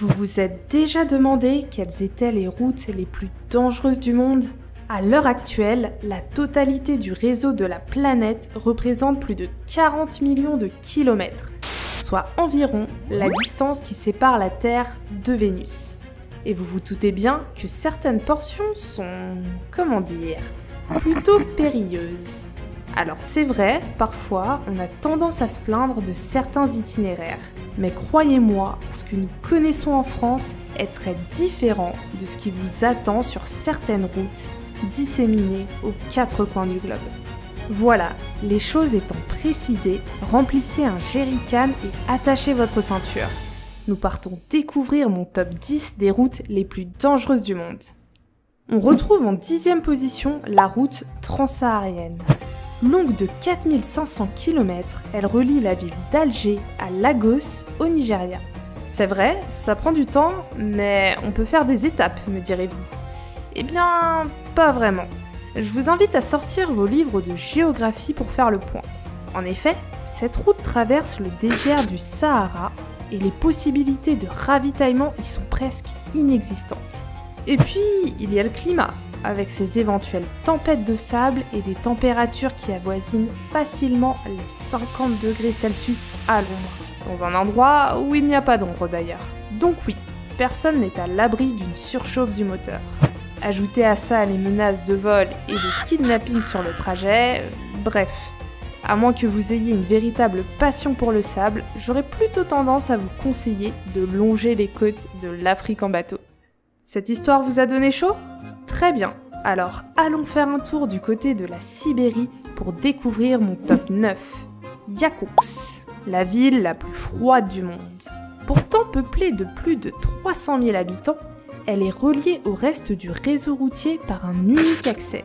Vous vous êtes déjà demandé quelles étaient les routes les plus dangereuses du monde ? À l'heure actuelle, la totalité du réseau de la planète représente plus de 40 millions de kilomètres, soit environ la distance qui sépare la Terre de Vénus. Et vous vous doutez bien que certaines portions sont, comment dire, plutôt périlleuses. Alors c'est vrai, parfois, on a tendance à se plaindre de certains itinéraires. Mais croyez-moi, ce que nous connaissons en France est très différent de ce qui vous attend sur certaines routes disséminées aux 4 coins du globe. Voilà, les choses étant précisées, remplissez un jerrycan et attachez votre ceinture. Nous partons découvrir mon top 10 des routes les plus dangereuses du monde. On retrouve en 10e position la route transsaharienne. Longue de 4500 km, elle relie la ville d'Alger à Lagos, au Nigeria. C'est vrai, ça prend du temps, mais on peut faire des étapes, me direz-vous. Eh bien, pas vraiment. Je vous invite à sortir vos livres de géographie pour faire le point. En effet, cette route traverse le désert du Sahara et les possibilités de ravitaillement y sont presque inexistantes. Et puis, il y a le climat, avec ses éventuelles tempêtes de sable et des températures qui avoisinent facilement les 50 degrés Celsius à l'ombre, dans un endroit où il n'y a pas d'ombre d'ailleurs. Donc oui, personne n'est à l'abri d'une surchauffe du moteur. Ajoutez à ça les menaces de vol et de kidnapping sur le trajet, bref. À moins que vous ayez une véritable passion pour le sable, j'aurais plutôt tendance à vous conseiller de longer les côtes de l'Afrique en bateau. Cette histoire vous a donné chaud ? Très bien, alors allons faire un tour du côté de la Sibérie pour découvrir mon top 9. Yakutsk, la ville la plus froide du monde. Pourtant peuplée de plus de 300 000 habitants, elle est reliée au reste du réseau routier par un unique accès.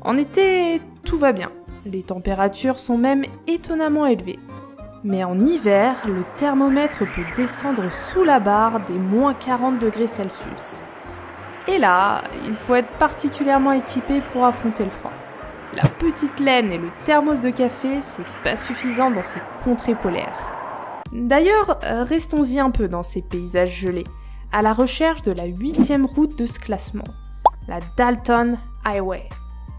En été, tout va bien, les températures sont même étonnamment élevées. Mais en hiver, le thermomètre peut descendre sous la barre des moins 40 degrés Celsius. Et là, il faut être particulièrement équipé pour affronter le froid. La petite laine et le thermos de café, c'est pas suffisant dans ces contrées polaires. D'ailleurs, restons-y un peu dans ces paysages gelés, à la recherche de la 8e route de ce classement, la Dalton Highway,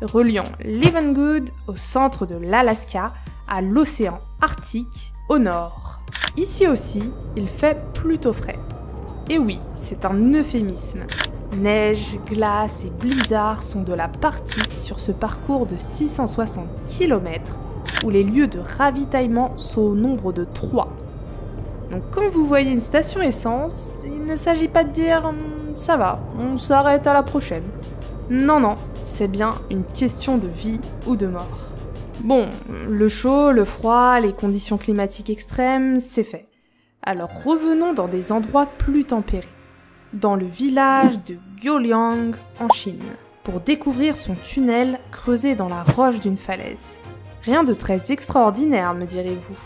reliant Leavengood au centre de l'Alaska à l'océan Arctique au nord. Ici aussi, il fait plutôt frais. Et oui, c'est un euphémisme. Neige, glace et blizzard sont de la partie sur ce parcours de 660 km où les lieux de ravitaillement sont au nombre de 3. Donc quand vous voyez une station essence, il ne s'agit pas de dire « ça va, on s'arrête à la prochaine ». Non, c'est bien une question de vie ou de mort. Bon, le chaud, le froid, les conditions climatiques extrêmes, c'est fait. Alors revenons dans des endroits plus tempérés. Dans le village de Guoliang en Chine, pour découvrir son tunnel creusé dans la roche d'une falaise. Rien de très extraordinaire, me direz-vous.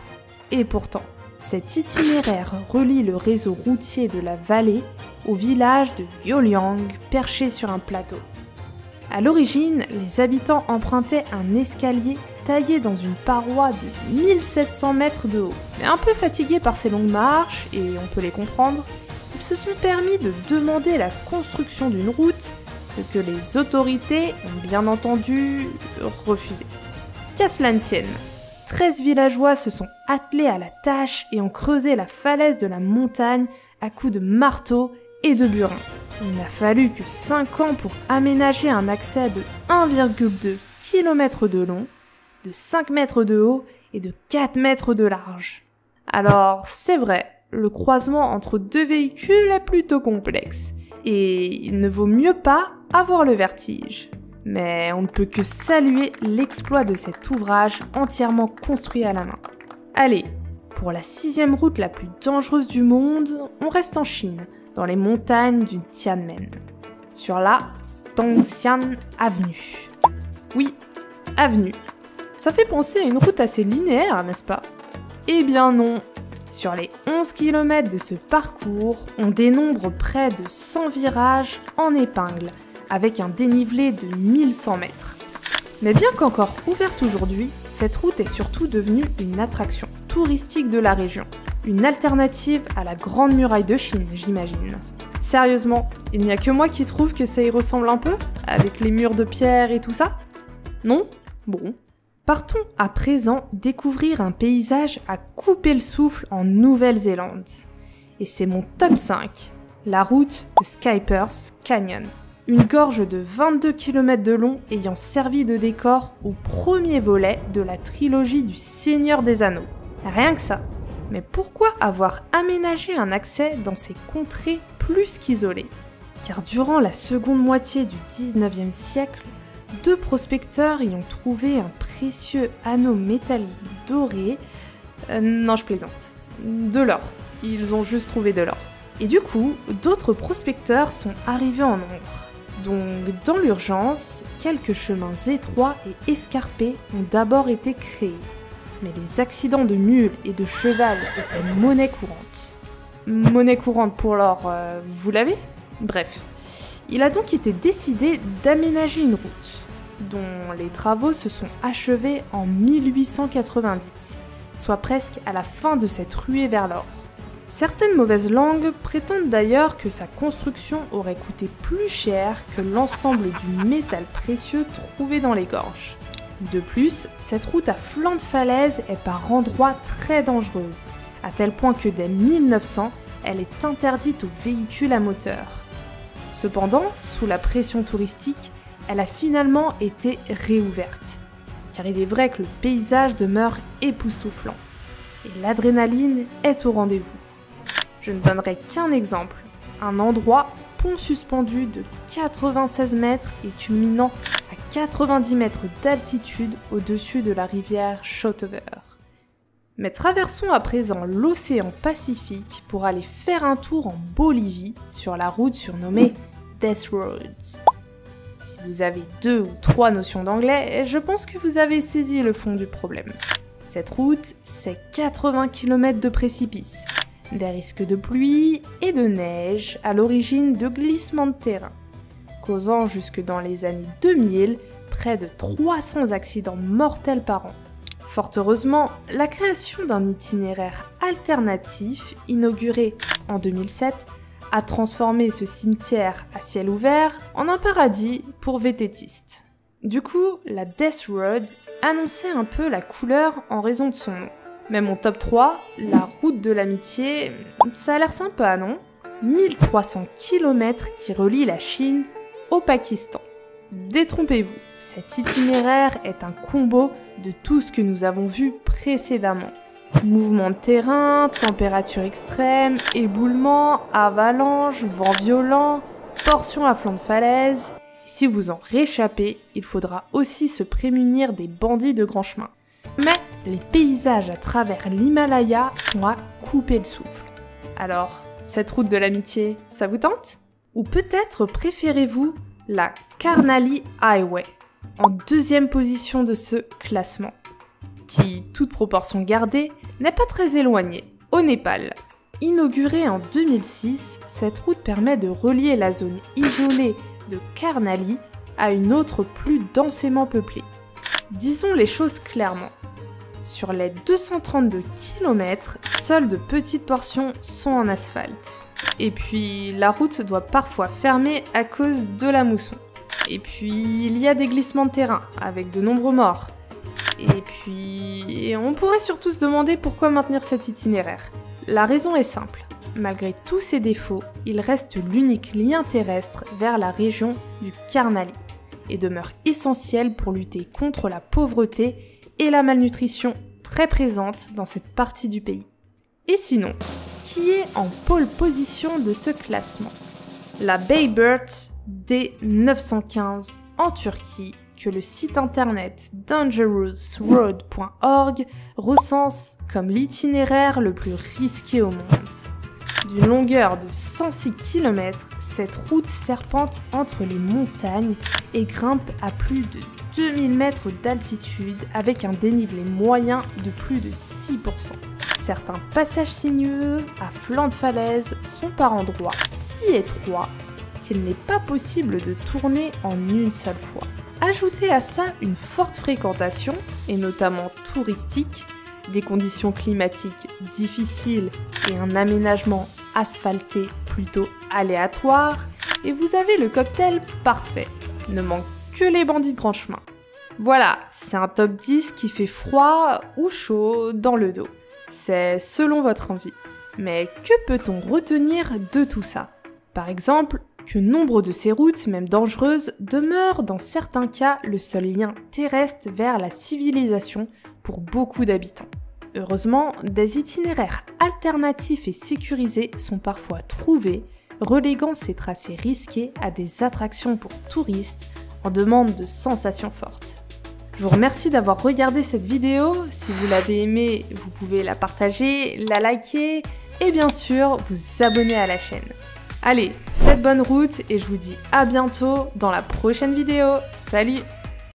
Et pourtant, cet itinéraire relie le réseau routier de la vallée au village de Guoliang, perché sur un plateau. À l'origine, les habitants empruntaient un escalier taillé dans une paroi de 1700 mètres de haut. Mais un peu fatigués par ces longues marches, et on peut les comprendre, ils se sont permis de demander la construction d'une route, ce que les autorités ont bien entendu refusé. Qu'à cela ne tienne, 13 villageois se sont attelés à la tâche et ont creusé la falaise de la montagne à coups de marteau et de burin. Il n'a fallu que 5 ans pour aménager un accès de 1,2 km de long, de 5 mètres de haut et de 4 mètres de large. Alors, c'est vrai, le croisement entre 2 véhicules est plutôt complexe, et il ne vaut mieux pas avoir le vertige. Mais on ne peut que saluer l'exploit de cet ouvrage entièrement construit à la main. Allez, pour la 6e route la plus dangereuse du monde, on reste en Chine, dans les montagnes du Tianmen, sur la Tongxian Avenue. Oui, avenue. Ça fait penser à une route assez linéaire, n'est-ce pas ? Eh bien non. Sur les 11 km de ce parcours, on dénombre près de 100 virages en épingle, avec un dénivelé de 1100 mètres. Mais bien qu'encore ouverte aujourd'hui, cette route est surtout devenue une attraction touristique de la région. Une alternative à la Grande Muraille de Chine, j'imagine. Sérieusement, il n'y a que moi qui trouve que ça y ressemble un peu, avec les murs de pierre et tout ça? Non? Bon. Partons à présent découvrir un paysage à couper le souffle en Nouvelle-Zélande. Et c'est mon top 5, la route de Skypers Canyon. Une gorge de 22 km de long ayant servi de décor au premier volet de la trilogie du Seigneur des Anneaux. Rien que ça. Mais pourquoi avoir aménagé un accès dans ces contrées plus qu'isolées? Car durant la seconde moitié du 19e siècle, 2 prospecteurs y ont trouvé un précieux anneau métallique doré. Non, je plaisante. De l'or. Ils ont juste trouvé de l'or. Et du coup, d'autres prospecteurs sont arrivés en nombre. Donc, dans l'urgence, quelques chemins étroits et escarpés ont d'abord été créés. Mais les accidents de mules et de cheval étaient monnaie courante. Monnaie courante pour l'or, vous l'avez? Bref. Il a donc été décidé d'aménager une route, dont les travaux se sont achevés en 1890, soit presque à la fin de cette ruée vers l'or. Certaines mauvaises langues prétendent d'ailleurs que sa construction aurait coûté plus cher que l'ensemble du métal précieux trouvé dans les gorges. De plus, cette route à flanc de falaise est par endroits très dangereuse, à tel point que dès 1900, elle est interdite aux véhicules à moteur. Cependant, sous la pression touristique, elle a finalement été réouverte, car il est vrai que le paysage demeure époustouflant, et l'adrénaline est au rendez-vous. Je ne donnerai qu'un exemple, un endroit pont suspendu de 96 mètres et culminant à 90 mètres d'altitude au-dessus de la rivière Shotover. Mais traversons à présent l'océan Pacifique pour aller faire un tour en Bolivie sur la route surnommée Death Roads. Si vous avez 2 ou 3 notions d'anglais, je pense que vous avez saisi le fond du problème. Cette route, c'est 80 km de précipices, des risques de pluie et de neige à l'origine de glissements de terrain, causant jusque dans les années 2000 près de 300 accidents mortels par an. Fort heureusement, la création d'un itinéraire alternatif, inauguré en 2007, a transformé ce cimetière à ciel ouvert en un paradis pour vététistes. Du coup, la Death Road annonçait un peu la couleur en raison de son nom. Mais mon top 3, la route de l'amitié, ça a l'air sympa, non? 1300 km qui relient la Chine au Pakistan. Détrompez-vous, cet itinéraire est un combo de tout ce que nous avons vu précédemment. Mouvements de terrain, température extrême, éboulement, avalanche, vent violent, portions à flanc de falaise. Et si vous en réchappez, il faudra aussi se prémunir des bandits de grand chemin. Mais les paysages à travers l'Himalaya sont à couper le souffle. Alors, cette route de l'amitié, ça vous tente? Ou peut-être préférez-vous la Karnali Highway, en 2e position de ce classement, qui, toute proportion gardée, n'est pas très éloignée, au Népal. Inaugurée en 2006, cette route permet de relier la zone isolée de Karnali à une autre plus densément peuplée. Disons les choses clairement. Sur les 232 km, seules de petites portions sont en asphalte. Et puis, la route doit parfois fermer à cause de la mousson. Et puis, il y a des glissements de terrain, avec de nombreux morts. Et puis, on pourrait surtout se demander pourquoi maintenir cet itinéraire. La raison est simple. Malgré tous ses défauts, il reste l'unique lien terrestre vers la région du Karnali et demeure essentiel pour lutter contre la pauvreté et la malnutrition très présente dans cette partie du pays. Et sinon, qui est en pole position de ce classement? La Bayburt D915 en Turquie, que le site internet dangerousroad.org recense comme l'itinéraire le plus risqué au monde. D'une longueur de 106 km, cette route serpente entre les montagnes et grimpe à plus de 2000 mètres d'altitude avec un dénivelé moyen de plus de 6%. Certains passages sinueux à flanc de falaise sont par endroits si étroits qu'il n'est pas possible de tourner en une seule fois. Ajoutez à ça une forte fréquentation, et notamment touristique, des conditions climatiques difficiles et un aménagement asphalté plutôt aléatoire, et vous avez le cocktail parfait. Il ne manque que les bandits de grand chemin. Voilà, c'est un top 10 qui fait froid ou chaud dans le dos. C'est selon votre envie. Mais que peut-on retenir de tout ça? Par exemple, que nombre de ces routes, même dangereuses, demeurent dans certains cas le seul lien terrestre vers la civilisation pour beaucoup d'habitants. Heureusement, des itinéraires alternatifs et sécurisés sont parfois trouvés, reléguant ces tracés risqués à des attractions pour touristes en demande de sensations fortes. Je vous remercie d'avoir regardé cette vidéo. Si vous l'avez aimée, vous pouvez la partager, la liker et bien sûr vous abonner à la chaîne. Allez, faites bonne route et je vous dis à bientôt dans la prochaine vidéo. Salut!